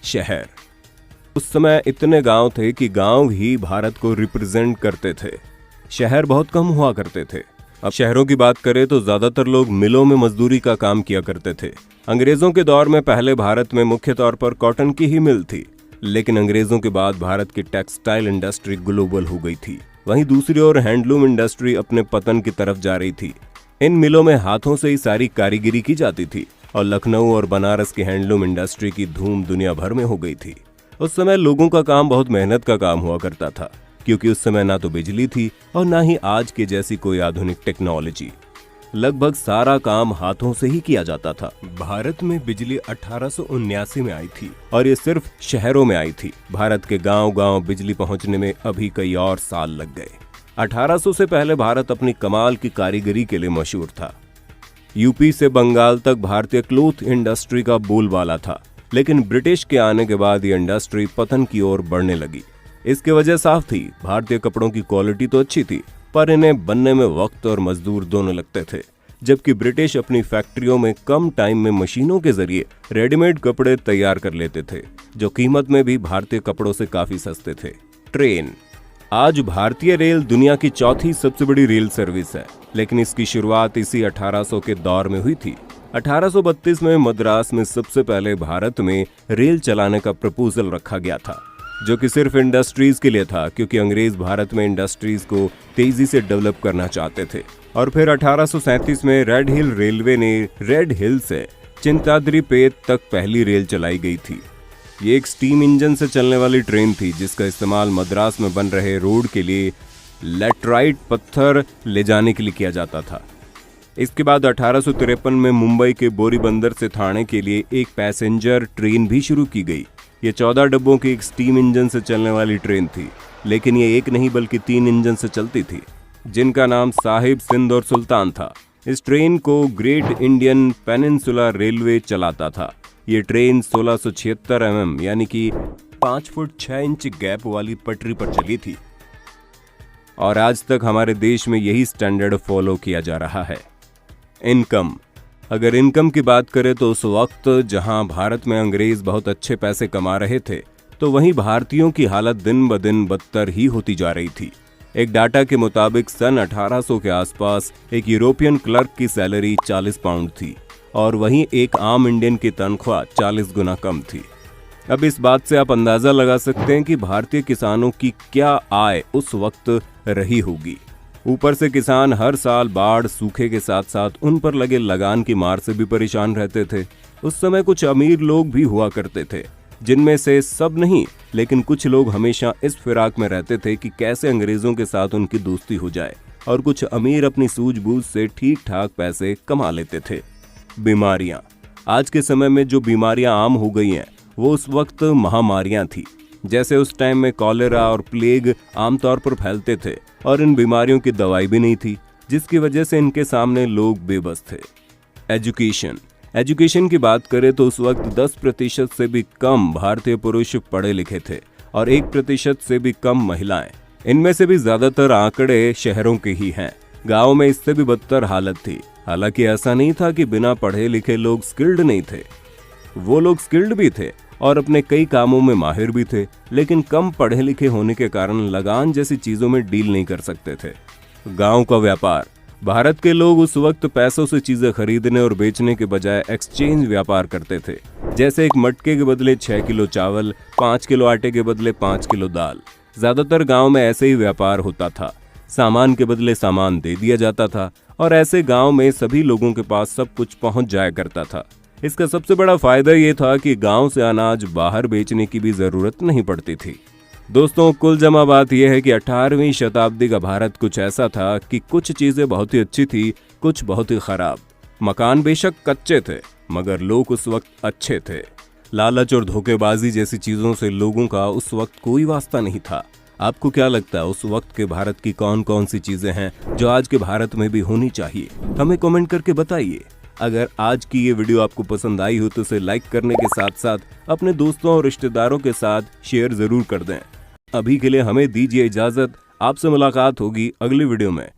शहर। उस समय इतने गांव थे कि गांव ही भारत को रिप्रेजेंट करते थे, शहर बहुत कम हुआ करते थे। अब शहरों की बात करें तो ज्यादातर लोग मिलों में मजदूरी का काम किया करते थे। अंग्रेजों के दौर में पहले भारत में मुख्य तौर पर कॉटन की ही मिल थी, लेकिन अंग्रेजों के बाद भारत की टेक्सटाइल इंडस्ट्री ग्लोबल हो गई थी। वहीं दूसरी ओर हैंडलूम इंडस्ट्री अपने पतन की तरफ जा रही थी। इन मिलों में हाथों से ही सारी कारीगरी की जाती थी और लखनऊ और बनारस की हैंडलूम इंडस्ट्री की धूम दुनिया भर में हो गई थी। उस समय लोगों का काम बहुत मेहनत का काम हुआ करता था, क्योंकि उस समय ना तो बिजली थी और ना ही आज के जैसी कोई आधुनिक टेक्नोलॉजी। लगभग सारा काम हाथों से ही किया जाता था। भारत में बिजली 1879 में आई थी और ये सिर्फ शहरों में आई थी। भारत के गांव-गांव बिजली पहुंचने में अभी कई और साल लग गए। 1800 से पहले भारत अपनी कमाल की कारीगरी के लिए मशहूर था। यूपी से बंगाल तक भारतीय क्लॉथ इंडस्ट्री का बोलबाला था, लेकिन ब्रिटिश के आने के बाद ये इंडस्ट्री पतन की ओर बढ़ने लगी। इसकी वजह साफ थी, भारतीय कपड़ों की क्वालिटी तो अच्छी थी, पर इन्हें बनने में वक्त और मजदूर दोनों लगते थे, जबकि ब्रिटिश अपनी फैक्ट्रियों में कम टाइम में मशीनों के जरिए रेडीमेड कपड़े तैयार कर लेते थे, जो कीमत में भी भारतीय कपड़ों से काफी सस्ते थे। ट्रेन। आज भारतीय रेल दुनिया की चौथी सबसे बड़ी रेल सर्विस है, लेकिन इसकी शुरुआत इसी 1800 के दौर में हुई थी। 1832 में मद्रास में सबसे पहले भारत में रेल चलाने का प्रपोजल रखा गया था, जो कि सिर्फ इंडस्ट्रीज के लिए था, क्योंकि अंग्रेज भारत में इंडस्ट्रीज को तेजी से डेवलप करना चाहते थे। और फिर 1837 में रेड हिल रेलवे ने रेड हिल से चिंताद्रिपेट तक पहली रेल चलाई गई थी। ये एक स्टीम इंजन से चलने वाली ट्रेन थी, जिसका इस्तेमाल मद्रास में बन रहे रोड के लिए लैटराइट पत्थर ले जाने के लिए किया जाता था। इसके बाद 1853 में मुंबई के बोरीबंदर से ठाणे के लिए एक पैसेंजर ट्रेन भी शुरू की गई। ये 14 डब्बों की एक स्टीम इंजन से चलने वाली ट्रेन थी, लेकिन ये एक नहीं बल्कि 3 इंजन से चलती थी, जिनका नाम साहिब, सिंध और सुल्तान था। इस ट्रेन को ग्रेट इंडियन पेनिनसुला रेलवे चलाता था। ये ट्रेन 1676 mm यानी कि 5 फुट 6 इंच गैप वाली पटरी पर चली थी और आज तक हमारे देश में यही स्टैंडर्ड फॉलो किया जा रहा है। इनकम। अगर इनकम की बात करें तो उस वक्त जहां भारत में अंग्रेज बहुत अच्छे पैसे कमा रहे थे, तो वहीं भारतीयों की हालत दिन ब दिन बदतर ही होती जा रही थी। एक डाटा के मुताबिक सन 1800 के आसपास एक यूरोपियन क्लर्क की सैलरी 40 पाउंड थी और वहीं एक आम इंडियन की तनख्वाह 40 गुना कम थी। अब इस बात से आप अंदाजा लगा सकते हैं कि भारतीय किसानों की क्या आय उस वक्त रही होगी। ऊपर से किसान हर साल बाढ़, सूखे के साथ साथ उन पर लगे लगान की मार से भी परेशान रहते थे। उस समय कुछ अमीर लोग भी हुआ करते थे, जिनमें से सब नहीं, लेकिन कुछ लोग हमेशा इस फिराक में रहते थे कि कैसे अंग्रेजों के साथ उनकी दोस्ती हो जाए, और कुछ अमीर अपनी सूझबूझ से ठीक ठाक पैसे कमा लेते थे। बीमारियां। आज के समय में जो बीमारियां आम हो गई हैं, वो उस वक्त महामारियां थी। जैसे उस टाइम में कॉलेरा और प्लेग आमतौर पर फैलते थे और इन बीमारियों की दवाई भी नहीं थी, जिसकी वजह से इनके सामने लोग बेबस थे। एजुकेशन की बात करें तो उस वक्त 10% से भी कम भारतीय पुरुष पढ़े लिखे थे और 1% से भी कम महिलाएं। इनमें से भी ज्यादातर आंकड़े शहरों के ही हैं। गाँव में इससे भी बदतर हालत थी। हालांकि ऐसा नहीं था कि बिना पढ़े लिखे लोग स्किल्ड नहीं थे, वो लोग स्किल्ड भी थे और अपने कई कामों में माहिर भी थे, लेकिन कम पढ़े लिखे होने के कारण लगान जैसी चीजों में डील नहीं कर सकते थे। गांव का व्यापार। भारत के लोग उस वक्त पैसों से चीजें खरीदने और बेचने के बजाय एक्सचेंज व्यापार करते थे। जैसे एक मटके के बदले 6 किलो चावल, 5 किलो आटे के बदले 5 किलो दाल। ज्यादातर गाँव में ऐसे ही व्यापार होता था। सामान के बदले सामान दे दिया जाता था और ऐसे गांव में सभी लोगों के पास सब कुछ पहुंच जाया करता था। इसका सबसे बड़ा फायदा ये था कि गांव से अनाज बाहर बेचने की भी जरूरत नहीं पड़ती थी। दोस्तों, कुल जमा बात यह है कि 18वीं शताब्दी का भारत कुछ ऐसा था कि कुछ चीजें बहुत ही अच्छी थी, कुछ बहुत ही खराब। मकान बेशक कच्चे थे, मगर लोग उस वक्त अच्छे थे। लालच और धोखेबाजी जैसी चीजों से लोगों का उस वक्त कोई वास्ता नहीं था। आपको क्या लगता है उस वक्त के भारत की कौन कौन सी चीजें हैं जो आज के भारत में भी होनी चाहिए? हमें कमेंट करके बताइए। अगर आज की ये वीडियो आपको पसंद आई हो तो इसे लाइक करने के साथ साथ अपने दोस्तों और रिश्तेदारों के साथ शेयर जरूर कर दें। अभी के लिए हमें दीजिए इजाजत। आपसे मुलाकात होगी अगली वीडियो में।